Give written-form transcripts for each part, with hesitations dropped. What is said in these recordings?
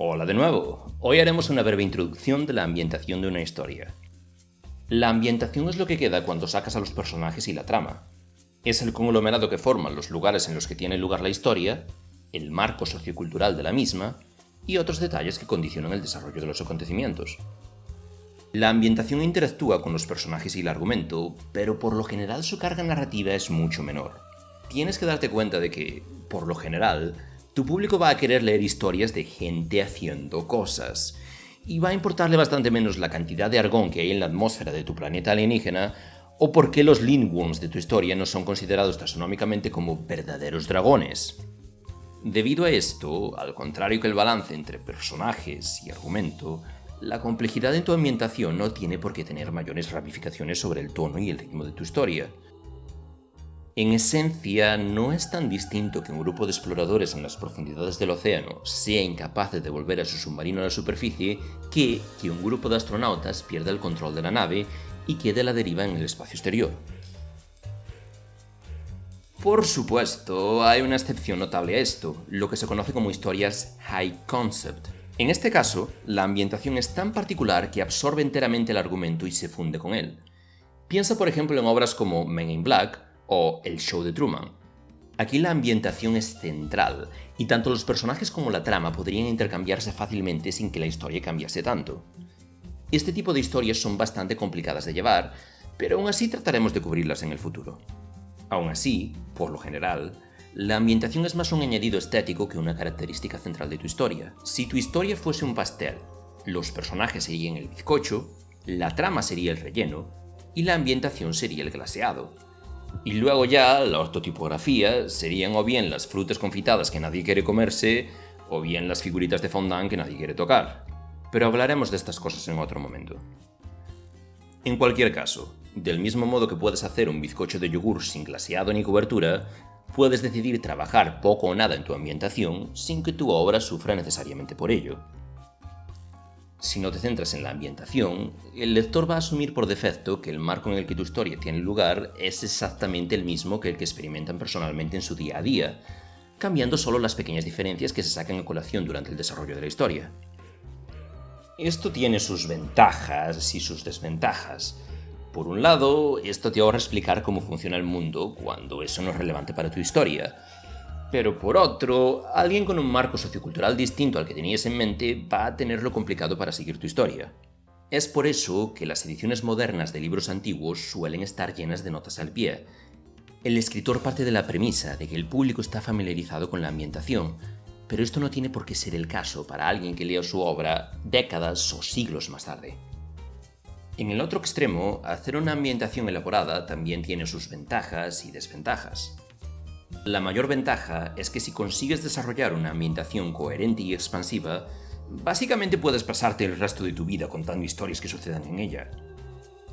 Hola de nuevo. Hoy haremos una breve introducción de la ambientación de una historia. La ambientación es lo que queda cuando sacas a los personajes y la trama. Es el conglomerado que forman los lugares en los que tiene lugar la historia, el marco sociocultural de la misma y otros detalles que condicionan el desarrollo de los acontecimientos. La ambientación interactúa con los personajes y el argumento, pero por lo general su carga narrativa es mucho menor. Tienes que darte cuenta de que, por lo general, tu público va a querer leer historias de gente haciendo cosas, y va a importarle bastante menos la cantidad de argón que hay en la atmósfera de tu planeta alienígena o por qué los Lindworms de tu historia no son considerados taxonómicamente como verdaderos dragones. Debido a esto, al contrario que el balance entre personajes y argumento, la complejidad en tu ambientación no tiene por qué tener mayores ramificaciones sobre el tono y el ritmo de tu historia. En esencia, no es tan distinto que un grupo de exploradores en las profundidades del océano sea incapaz de devolver a su submarino a la superficie que un grupo de astronautas pierda el control de la nave y quede a la deriva en el espacio exterior. Por supuesto, hay una excepción notable a esto, lo que se conoce como historias high concept. En este caso, la ambientación es tan particular que absorbe enteramente el argumento y se funde con él. Piensa por ejemplo en obras como Men in Black o El show de Truman. Aquí la ambientación es central, y tanto los personajes como la trama podrían intercambiarse fácilmente sin que la historia cambiase tanto. Este tipo de historias son bastante complicadas de llevar, pero aún así trataremos de cubrirlas en el futuro. Aún así, por lo general, la ambientación es más un añadido estético que una característica central de tu historia. Si tu historia fuese un pastel, los personajes serían el bizcocho, la trama sería el relleno, y la ambientación sería el glaseado. Y luego ya la ortotipografía serían o bien las frutas confitadas que nadie quiere comerse, o bien las figuritas de fondant que nadie quiere tocar. Pero hablaremos de estas cosas en otro momento. En cualquier caso, del mismo modo que puedes hacer un bizcocho de yogur sin glaseado ni cobertura, puedes decidir trabajar poco o nada en tu ambientación sin que tu obra sufra necesariamente por ello. Si no te centras en la ambientación, el lector va a asumir por defecto que el marco en el que tu historia tiene lugar es exactamente el mismo que el que experimentan personalmente en su día a día, cambiando solo las pequeñas diferencias que se sacan a colación durante el desarrollo de la historia. Esto tiene sus ventajas y sus desventajas. Por un lado, esto te ahorra explicar cómo funciona el mundo cuando eso no es relevante para tu historia. Pero por otro, alguien con un marco sociocultural distinto al que tenías en mente va a tenerlo complicado para seguir tu historia. Es por eso que las ediciones modernas de libros antiguos suelen estar llenas de notas al pie. El escritor parte de la premisa de que el público está familiarizado con la ambientación, pero esto no tiene por qué ser el caso para alguien que lea su obra décadas o siglos más tarde. En el otro extremo, hacer una ambientación elaborada también tiene sus ventajas y desventajas. La mayor ventaja es que si consigues desarrollar una ambientación coherente y expansiva, básicamente puedes pasarte el resto de tu vida contando historias que sucedan en ella.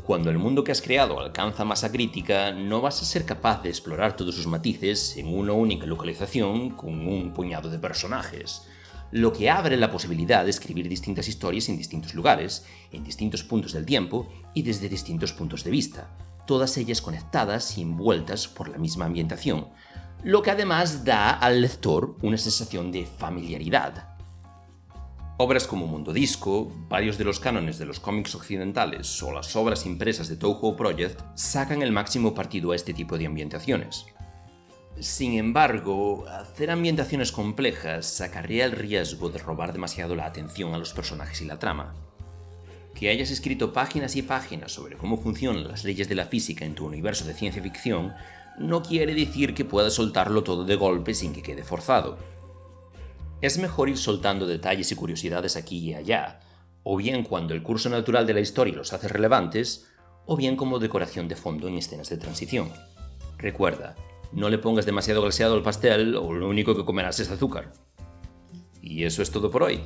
Cuando el mundo que has creado alcanza masa crítica, no vas a ser capaz de explorar todos sus matices en una única localización con un puñado de personajes, lo que abre la posibilidad de escribir distintas historias en distintos lugares, en distintos puntos del tiempo y desde distintos puntos de vista, todas ellas conectadas y envueltas por la misma ambientación, lo que además da al lector una sensación de familiaridad. Obras como Mundo Disco, varios de los cánones de los cómics occidentales o las obras impresas de Toho Project sacan el máximo partido a este tipo de ambientaciones. Sin embargo, hacer ambientaciones complejas acarrea el riesgo de robar demasiado la atención a los personajes y la trama. Que hayas escrito páginas y páginas sobre cómo funcionan las leyes de la física en tu universo de ciencia ficción no quiere decir que puedas soltarlo todo de golpe sin que quede forzado. Es mejor ir soltando detalles y curiosidades aquí y allá, o bien cuando el curso natural de la historia los hace relevantes, o bien como decoración de fondo en escenas de transición. Recuerda, no le pongas demasiado glaseado al pastel o lo único que comerás es azúcar. Y eso es todo por hoy.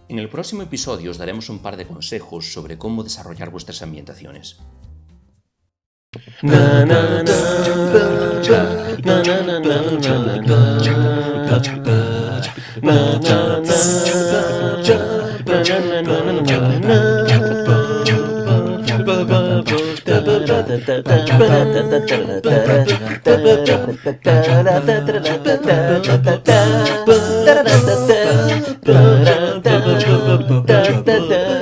En el próximo episodio os daremos un par de consejos sobre cómo desarrollar vuestras ambientaciones. Ba-da-da-da.